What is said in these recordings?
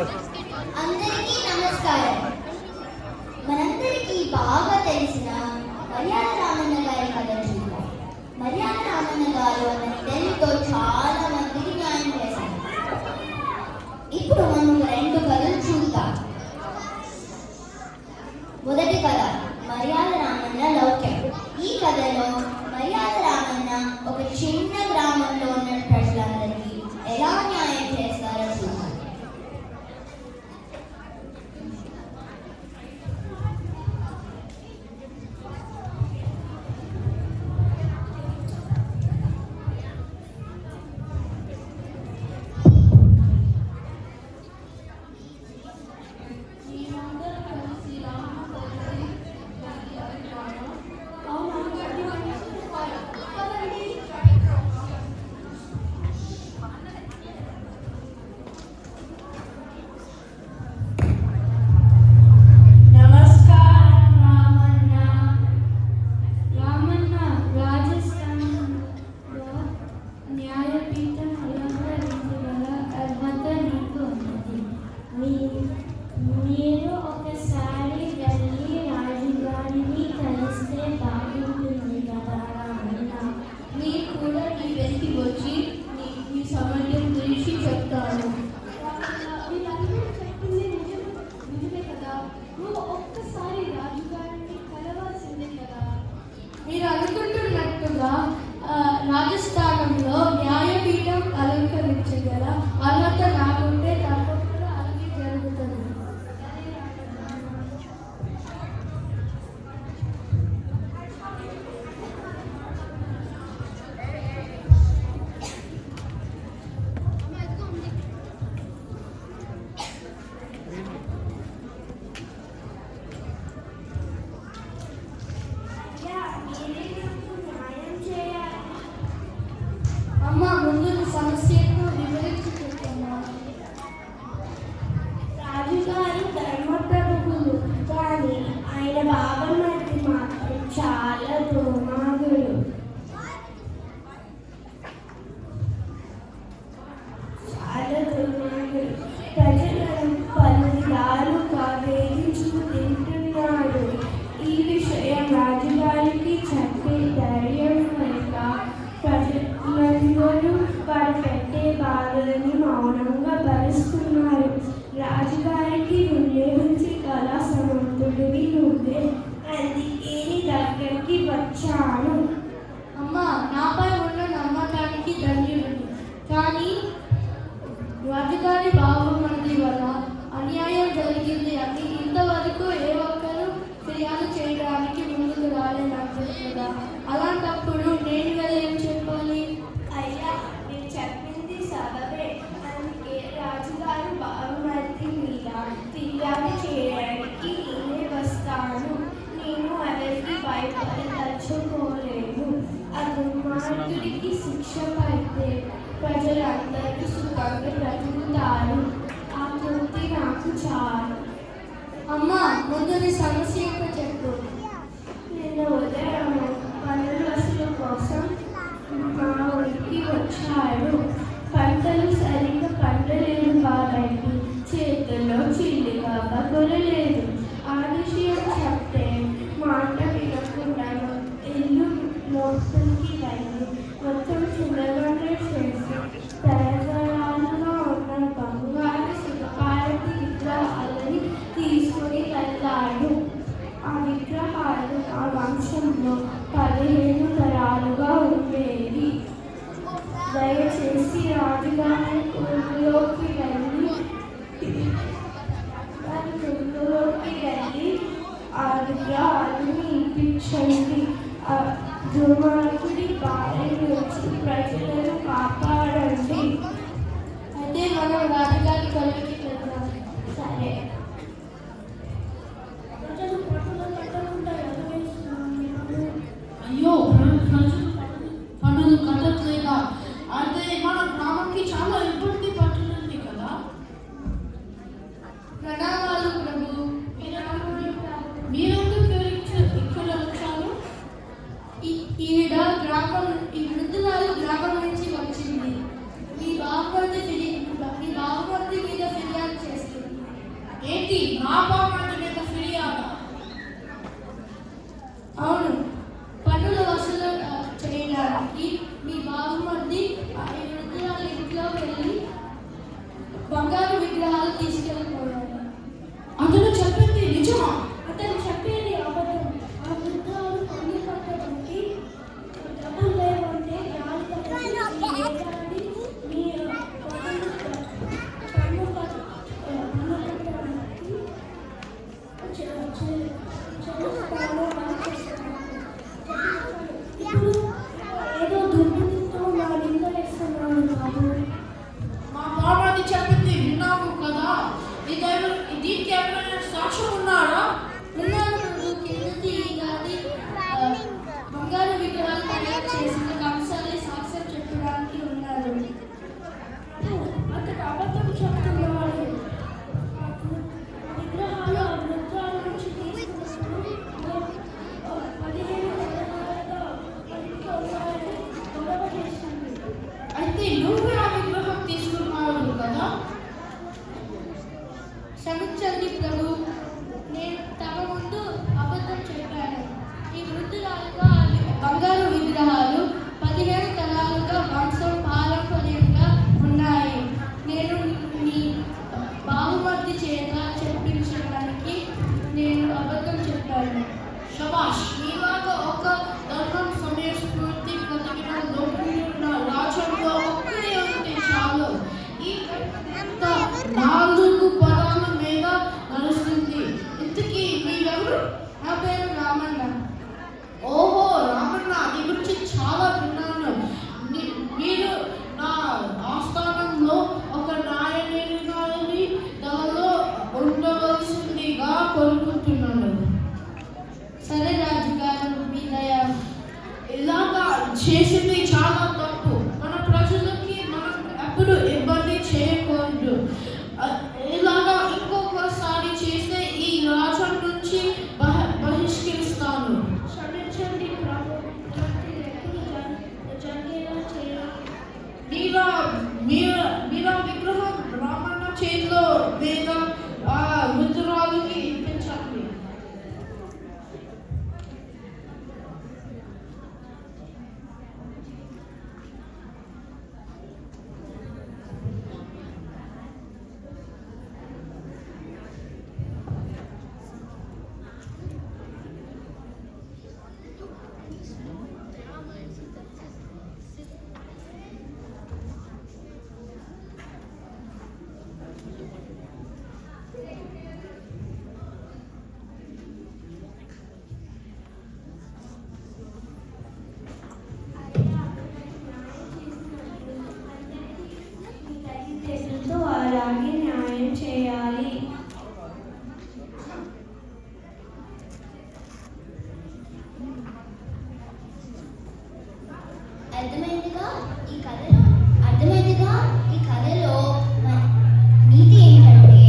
అందరికీ నమస్కారం. మనందరికీ బాగా తెలిసిన మర్యాద రామన్న గారి కథ చూద్దాం. మర్యాద రామన్న గారు అన్న తెలుగుతో చాలా మందికి న్యాయం చేశారు. ఇప్పుడు మనం రెండు కథలు చూద్దాం. మొదటి కథ మర్యాద రామన్న లౌక్యం. ఈ కథలో మర్యాద రామన్న ఒక చిన్న గ్రామంలో ఉన్న ప్రజలందరికీ ఎలా న్యాయం చేస్తారో చూద్దాం. మీరు ఒకసారి వెళ్ళి రాజుగారిని కలిస్తే బాగుంటుంది కదా రామన్న. మీరు కూడా నీ వెనక్కి వచ్చి మీ సమయం గురించి చెప్తాను. వీళ్ళందరూ చెప్పింది నిజమే కదా. నువ్వు ఒక్కసారి రాజుగారిని కలవాల్సిందే కదా. మీరు అనుకుంటున్నట్టుగా రాజస్థానంలో న్యాయపీఠం అలంకరించగల అర్హత నాకుంటే తప్పకుండా అలాగే జరుగుతుంది. అమ్మ ముందు సమస్యను వివరించి చెప్పమ్మా. రాజుగారు ధర్మప్రభువులు, కానీ ఆయన బావమరిది మాత్రం చాలా దుర్మార్గుడు. ప్రజలను పలు విధాలుగా వేధించుకు తింటున్నాడు. ఈ విషయం రాజుగారికి చెప్పే ధైర్యం లేక ప్రజలందరూ వారు పెట్టే బాధలని మౌనంగా భరిస్తున్నారు. రాజుగారికి నుండి నుంచి కళా సమర్థుడివి నువ్వే, అందుకే నీ దగ్గరికి వచ్చాను. అమ్మ నాపై ఉన్న నమ్మకానికి ధన్యుడు. కానీ రాజుగారి బావమరిది వల్ల అన్యాయం జరిగింది అని ఇంతవరకు ఏ ఒక్కరూ ఫిర్యాదు చేయడానికి ముందుకు రాలేదంటే కదా. అలాంటప్పుడు నేను కదా ఏం చెప్పాలి? అయ్యా, నేను చెప్పింది సబబే. అందుకే రాజుగారు బావమరిది మీద ఫిర్యాదు చేయడానికి నేనే వస్తాను. నేను ఎవరికి భయపడదలుచుకోలేను. దుర్మార్గుడికి శిక్ష పడితే ప్రజలందరూ సుఖంగా బ్రతుకుతారు. ఆ తృప్తి నాకు చాలు. అమ్మ ముందు నీ సమస్య ఏంటో చెప్పు. నేను ఉదయం పనుల కోసం మా ఊరికి వచ్చాడు. పంటలు సరిగ్గా పండలేదు కాబట్టి చేతుల్లో చిల్లిగా కొరలేదు. ఆ విషయం చెప్తే మాట వినకుండా ఇల్లు మొత్తంకి వెళ్ళి మొత్తం చిందగడ్డ చేసి తరతరాలుగా ఉన్న బంగారు శిల్పాలకి విగ్రహాలని తీసుకుని వెళ్ళాడు. ఆ విగ్రహాలు ఆ వంశంలో 15 తరాలుగా ఉండేవి. దయచేసి రాజుగారి ఊరిలోకి వెళ్ళి ఆ విగ్రహాలను ఇప్పించండి. ఆ దుర్మార్గుడి బారి నుంచి ప్రజలను కాపాడండి. అయితే మనం రాజుగారి కొలువుకి వెళ్దాం. సరే. అయ్యో, పనులు కట్టట్లేదా? అంటే మన గ్రామానికి చాలా ఇబ్బంది పడుతుంది కదా. ప్రణామాలు ప్రభు. మీరెందుకు ఇక్కడ వచ్చారు? ఈ వృద్ధురాలు గ్రామం నుంచి వచ్చింది. మీ బావమరిది మీద ఫిర్యాదు చేస్తుంది. మా బామ్మర్ది మీద ఫిర్యాదు. అవును, పన్నుల వసూలు చేయడానికి మీ బావమర్ది ఈ వృద్ధురాలి ఇంట్లో వెళ్ళి బంగారు విగ్రహాలు తీసుకెళ్ళిపోయాడు. అతను చెప్పింది నిజమా? అతను చెప్పేది అబద్ధం. ఆ వృద్ధాలు పన్ను కట్టడానికి డబ్బులు లేవంటే గాలి కట్టడానికి మీ పన్ను కట్టడానికి ఇప్పుడు ఏదో దుర్బుద్ధితో నా నిందలేస్తున్నాడు బాబు. మా బామ్మర్ది చెప్పింది విన్నాము కదా. దీనికి ఎవరైనా సాక్ష్యం ఉన్నారా? ఉన్నాడు ప్రభు. కిందటి ఏడాది బంగారు విగ్రహాలు తయారు చేసిన కంసాలి సాక్ష్యం చెప్పడానికి ఉన్నాడు. అతను అబద్ధం చెప్తున్నాడు. విగ్రహాలు ఆ వృద్ధాల నుంచి తీసుకున్నప్పుడు 15 నెలలుగా ఇంట్లో ఉన్నాయని గొడవ చేసింది. అయితే నువ్వే ఆ విగ్రహం తీసుకున్నావు కదా. క్షమించండి ప్రభు, నేను తమ ముందు అబద్ధం చెప్పాను. ఈ వృద్ధురాలుగా బంగారు విగ్రహాలు 15 తరాలుగా వంశం పారంపర్యంగా ఉన్నాయి. నేను మీ బావమర్ది చేత చెప్పించడానికి నేను అబద్ధం చెప్పాను. శభాష్, మీలాగా ఒక ధర్మం సమయస్ఫూర్తి కలిగిన లోకులున్న రాజ్యంలో ఒక్కరే ఉంటే చాలు. ఈ పెద్ద 4 పదాల మీద నడుస్తుంది. ఇంతకీ మీరెవరు? నా పేరు రామన్న. ఓహో రామన్న, నీ గురించి చాలా విన్నాను. మీరు నా ఆస్థానంలో ఒక న్యాయనిర్ణయాన్ని దళలో ఉండవలసిందిగా కోరుకుంటున్నాను. సరే రాజుగారు, మీ దయ. ఇలాగా చేసింది చాలా తప్పు. మన ప్రజలకి మనం ఎప్పుడు ఇబ్బంది చేయకూడదు. ఇలాగా ఇంకొకసారి చేస్తే ఈ రాజ్యం నుంచి బహిష్కరిస్తాను. క్షమించండి ప్రభు, ఇలాంటిది ఎప్పుడు జరిగేలా చేయాలి. మీరా విగ్రహం రామన్న చేతిలో వేద ఆ వృద్ధురాలుకి ఇప్పించండి. దేశంతో అలాగే న్యాయం చేయాలి. అర్థమైందిగా ఈ కథలో నీతి ఏంటంటే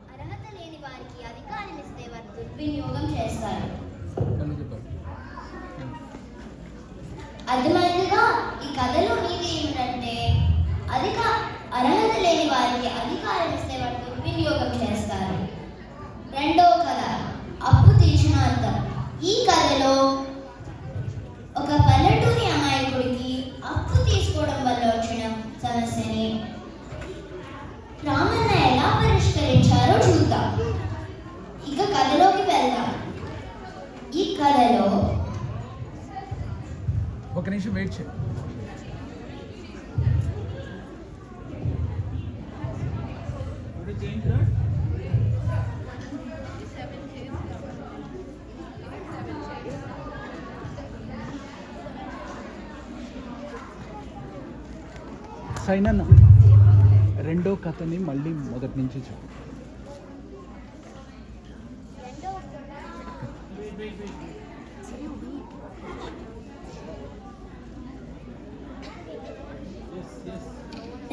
అర్హత లేని వారికి అధికారం ఇస్తే వారు దుర్వినియోగం చేస్తారు. అర్థమైందిగా ఈ కథలో నీతి ఏమిటంటే అర్హత లేని వారికి అధికారం ఇస్తే వారు దుర్వినియోగం చేస్తారు. రెండవ కథ అప్పు తీర్చినార్థం. ఈ కథలో ఒక పల్లెటూరి అమాయకుడికి అప్పు తీసుకోవడం వల్ల వచ్చిన సమస్యని రామన్న ఎలా పరిష్కరించారో చూద్దాం. ఇక కథలోకి వెళ్దాం. ఈ కథలో ఒక నిమిషం వెయిట్ చేయి. సైనన్న, రెండో కథని మళ్ళీ మొదటి నుంచి చెప్పు.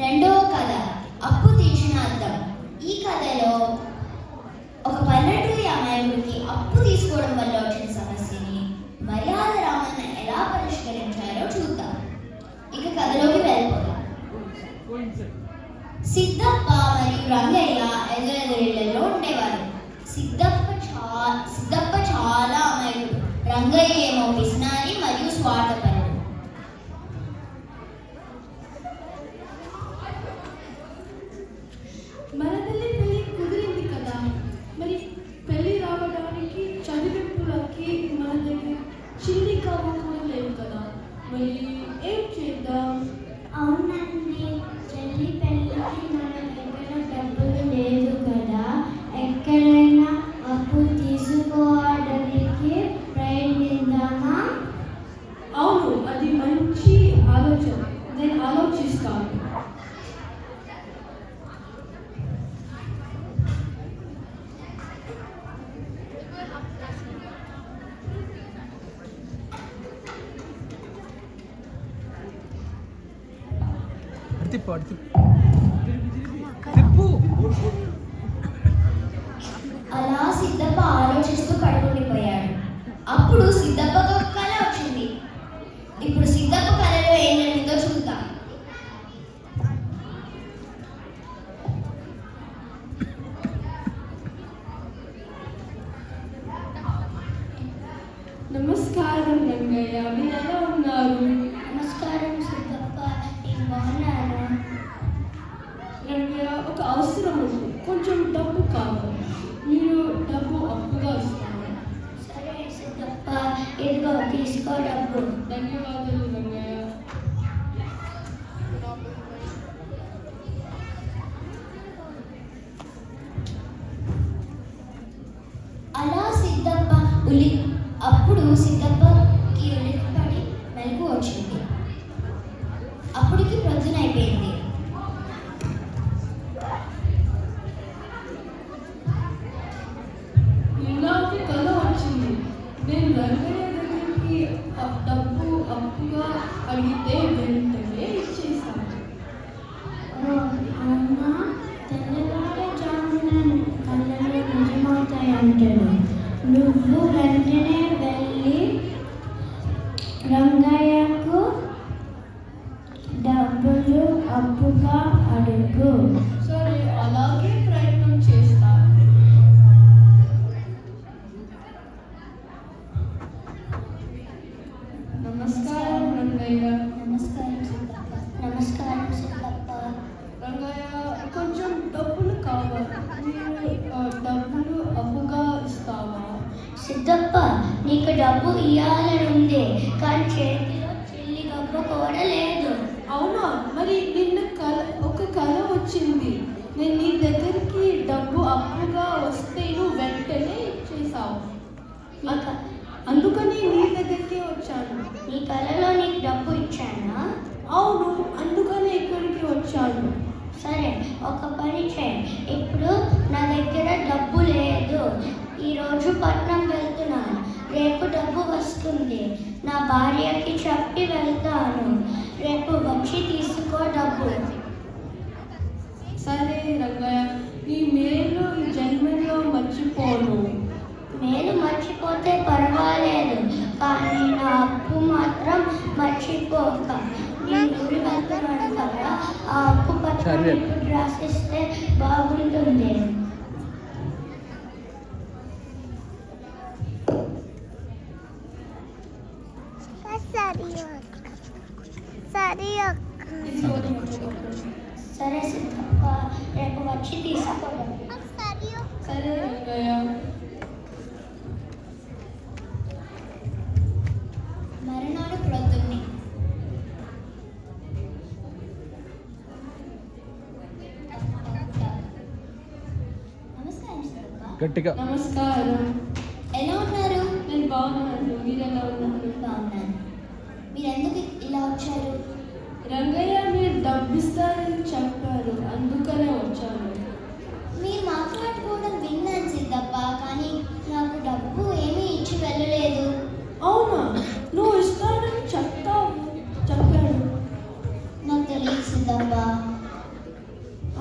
రెండవ కథ అప్పు తీర్చినార్థం. ఈ కథలో ఒక పల్లెటూరి అమాయకుడికి అప్పు తీసుకోవడం వల్ల వచ్చిన సమస్యని మర్యాద రామన్న ఎలా పరిష్కరించారో చూద్దాం. ఇక కథలోకి వెళ్ళిపోదాం. సిద్ధప్ప మరియు రంగయ్య ఎదురెదురిళ్లలో ఉండేవారు. సిద్ధప్ప చాలా అమాయకుడు. రంగయ్య ఏమో పిసినారి మరియు స్వార్థపరుడు. మన తల్లి పెళ్లి కుదిరింది కదా, మరి పెళ్లి రావడానికి చదివింపులకి మన దగ్గర చిల్లి కవ్వము లేవు కదా, మరి ఏం చేద్దాం? అవునండి, చెల్లి పెళ్ళికి మన దగ్గర డబ్బులు లేదు కదా, ఎక్కడైనా అప్పు తీసుకోవడానికి ప్రయత్నిద్దామా? అవును, అది మంచి ఆలోచన. నేను ఆలోచిస్తాను. తిప్పు తిప్పు. అలా సిద్ధప్ప ఆలోచిస్తూ పడుకుండిపోయాడు. అప్పుడు సిద్ధప్పకు ఒక కళ వచ్చింది. ఇప్పుడు సిద్ధప్ప కళలో ఏం జరిగిందో చూద్దాం. నమస్కారం రంగయ్య, మీరు ఎలా ఉన్నారు? నమస్కారం సిద్ధప్ప, నేను బాగున్నాను. రంగయ్య, ఒక అవసరం ఉంది, కొంచెం డబ్బు కావాలి. మీరు డబ్బు అప్పుగా ఇస్తారా? సరే సిద్ధప్ప, ఇదిగో తీసుకో డబ్బు. ధన్యవాదాలు రంగయ్య. అలా అప్పుడు సిద్ధప్పకి ఉలిక్కిపడి మెలకు వచ్చింది. అప్పటికి ప్రొద్దునైపోయింది. నాకు కళ వచ్చింది. నేను రంగయ్య దగ్గరికి డబ్బు అప్పుగా అడిగితే వెంటనే ఇచ్చేసాను. అమ్మ, తెల్లవారుజామున కళ్ళలో నిజమవుతాయి అంటాడు. నువ్వు వెంటనే వెళ్ళి రంగయ్యకు డబ్బులు అప్పుగా అడుగు. సరే, అలాగే ప్రయత్నం చేస్తాను. నమస్కారం రంగయ్య. నమస్కారం సిద్ధప్ప. నమస్కారం సిద్ధప్ప. రంగయ్య, కొంచెం డబ్బులు కావాలి. మీరు డబ్బులు అప్పుగా ఇస్తావా? సిద్ధప్ప, నీకు డబ్బు ఇవ్వాలని ఉంది, కానీ చేతిలో చిల్లి గొప్ప కూడా లేదు. అవునా? మరి నిన్న ఒక కళ వచ్చింది. నేను నీ దగ్గరికి డబ్బు అప్పుగా వస్తే నువ్వు వెంటనే ఇచ్చేసావు. అందుకని నీ దగ్గరికి వచ్చాను. నీ కళలో నీకు డబ్బు ఇచ్చానా? అవును, అందుకని ఇక్కడికి వచ్చాను. సరే, ఒక పని చేయి. ఇప్పుడు నా దగ్గర డబ్బు లేదు. ఈరోజు పట్నం వెళ్తున్నాను. రేపు డబ్బు వస్తుంది. నా భార్యకి చెప్పి వెళ్తాను. రేపు వచ్చి తీసుకో డబ్బు. సరే రంగయ్య, నీ మేలు ఈ జన్మలో మర్చిపోను. మేలు మర్చిపోతే పర్వాలేదు, కానీ నా అప్పు మాత్రం మర్చిపోక. నేను ఊరి వెళ్తున్నాను కదా, ఆ అప్పు పత్రం ఇప్పుడు రాసిస్తే బాగుంటుంది. సరే సిద్ధప్ప, రేపు వచ్చి తీసుకోవడం. సరే రంగయ్య. మరునాడు ప్రొద్దున్నే నమస్కారం సిద్ధప్ప. గట్టిగా నమస్కారం. ఎలా ఉన్నారు? నేను బాగున్నాను. మీరు ఎలా ఉన్నారు? బాగున్నాను. మీరు ఎందుకు ఇలా వచ్చారు? రంగయ్య మీరు డబ్బిస్తారని చెప్పారు, అందుకనే వచ్చాను. మీరు మాట్లాడుకోవడం విన్నాను సిద్ధప్ప, కానీ నాకు డబ్బు ఏమీ ఇచ్చి వెళ్ళలేదు. అవునా? నువ్వు ఇస్తానని చెప్పాడు. నాకు తెలియదు సిద్ధప్ప.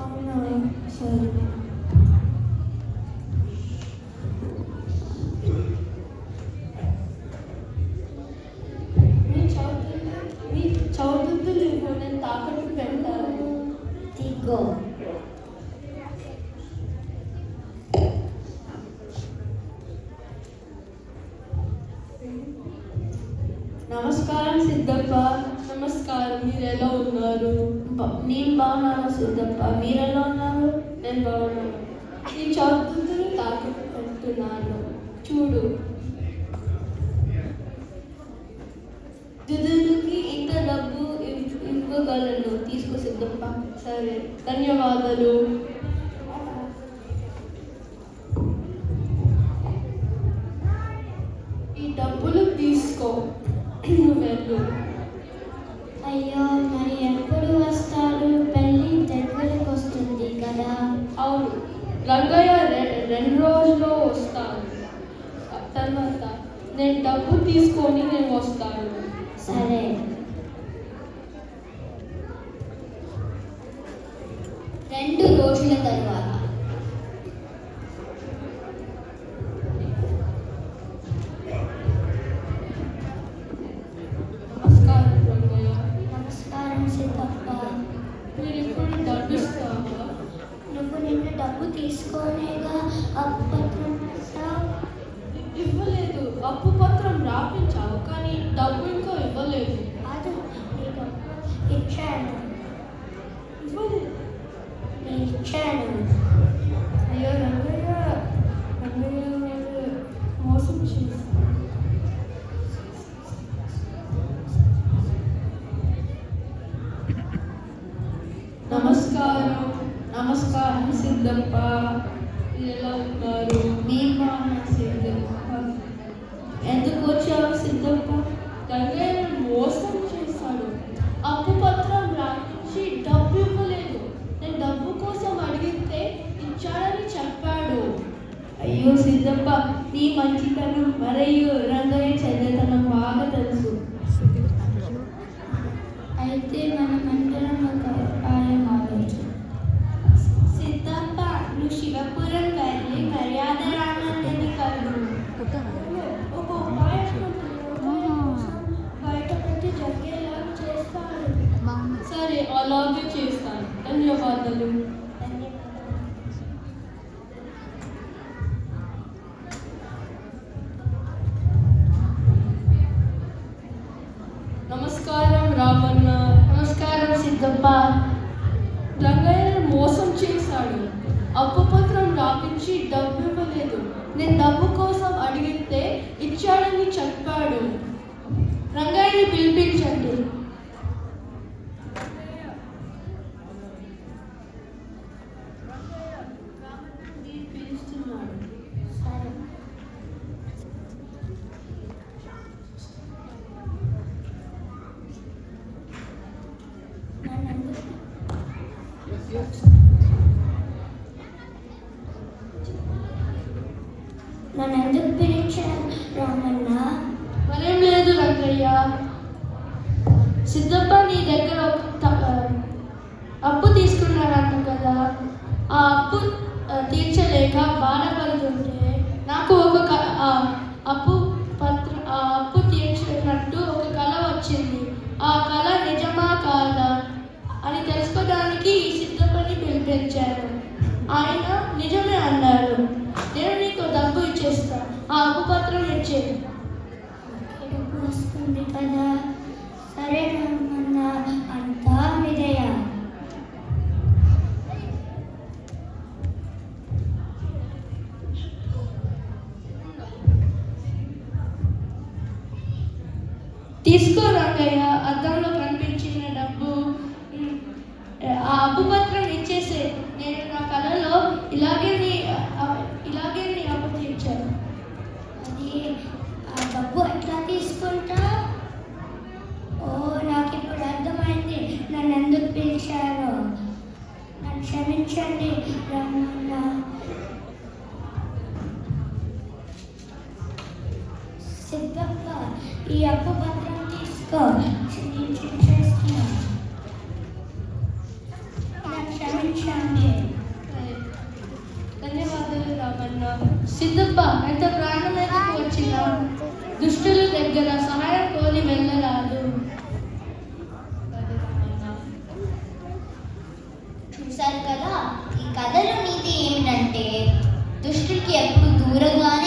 అవునా? సరే. మీ చౌదద్దులు నేను తాకట్టు పెడతాను. దిగో. నమస్కారం సిద్ధప్ప. నమస్కారం, మీరు ఎలా ఉన్నారు? నేను బాగున్నాను సిద్ధప్ప, మీరు ఎలా ఉన్నారు? నేను బాగున్నాను. ఈ చదువుతుని తాకట్టు పెడుతున్నాను, చూడు. దుదులుకి ఇంత డబ్బు ఇవ్వగలను, తీసుకో సిద్ధప్ప. సరే, ధన్యవాదాలు. ఈ డబ్బులు తీసుకో, నువ్వు వెళ్ళు. అయ్యో, మరి ఎప్పుడు వస్తారు? పెళ్ళి దగ్గరకు వస్తుంది కదా. అవును, రంగయ్య 2 రోజుల్లో వస్తాను. తర్వాత నేను డబ్బు తీసుకొని నేను వస్తాను. సరే. రెండు రోజుల తరువాత నమస్కారం రంగయ్య. నమస్కారం సిద్ధప్ప. మీరు ఇప్పుడు డబ్బు ఇస్తావా? నువ్వు నిన్న డబ్బు తీసుకోనేగా అప్పత్రం రాసావు. ఇవ్వలేదు. అప్పు పత్రం రాపించావు, కానీ డబ్బు ఇంకా ఇవ్వలేదు. అది నేను ఇచ్చాను. ఇవ్వలేదు. నేను ఇచ్చాను. అయ్యో రంగయ్య, రంగయ్య వాళ్ళు మోసం చేశారు. నమస్కారం. నమస్కారం సిద్ధప్ప, మీరు ఎలా ఉన్నారు? నేను బాగున్నాను సిద్ధప్ప. ఎందుకు వచ్చావు సిద్ధప్ప? రంగయ్య మోసం చేశాడు. అప్పు పత్రం రాయించి డబ్బు ఇవ్వలేదు. నేను డబ్బు కోసం అడిగితే ఇచ్చాడని చెప్పాడు. అయ్యో సిద్ధప్ప, నీ మంచితనం మరియు రంగయ్య చెడ్డతనం బాగా తెలుసు. అయితే మనమందరం ఒక ఉపాయం ఆలోచన. సిద్ధప్ప, నువ్వు శివపురం వెళ్ళి మర్యాద రామన్నని కలు. ఒక ఉపాయం బయట ప్రతి జరిగేలా చేస్తాడు. సరే, అలాగే చేస్తాను. ధన్యవాదాలు. నమస్కారం రామన్న. నమస్కారం సిద్ధప్ప. రంగయ్య మోసం చేశాడు. అప్పు పత్రం రాపించి డబ్బు ఇవ్వలేదు. నేను డబ్బు కోసం అడిగితే ఇచ్చాడని చెప్పాడు. రంగయ్యని పిలిపించండి. పిలుస్తున్నాడు. సరే. నన్ను ఎందుకు పిలిచారు రామన్న? మరేం లేదు రంగయ్య. సిద్ధప్ప నీ దగ్గర అప్పు తీసుకున్నారంట కదా. ఆ అప్పు తీర్చలేక బాధపడుతుంటే నాకు అప్పు తీర్చినట్టు ఒక కళ వచ్చింది. ఆ కళ నిజమా కాదా అని తెలుసుకోవడానికి ఈ సిద్ధప్పని పిలిపించాను. ఆయన నిజమే అన్నాడు. నేను నీకు డబ్బు ఇచ్చేస్తా, ఆ అప్పు పత్రం ఇచ్చేది. డబ్బు వస్తుంది కదా. సరే రామన్న, అంతా మీదయ. తీసుకో రంగయ్య, అద్దంలో కనిపించిన డబ్బు. ఆ అప్పు పత్రం ఇచ్చేసే. నేను నా కళలో ఇలాగే నీ అప్పు తీర్చాను. అది ఆ డబ్బు ఎట్లా తీసుకుంటా? ఓ, నాకు ఇప్పుడు అర్థమైంది నన్ను ఎందుకు పిలిచారో. నన్ను క్షమించండి రామన్న. సిద్ధప్ప, ఈ అప్పు పత్రం తీసుకో. నేను చేస్తున్నా. నన్ను క్షమించండి. ధన్యవాదాలు రామన్న. సిద్ధప్ప, ఎంత ప్రాణం మీదకు వచ్చినా దుష్టుల దగ్గర సహాయం కోరి వెళ్ళరాదు. చూశారు కదా, ఈ కథలో నీతి ఏమిటంటే దుష్టుడికి ఎప్పుడు దూరంగానే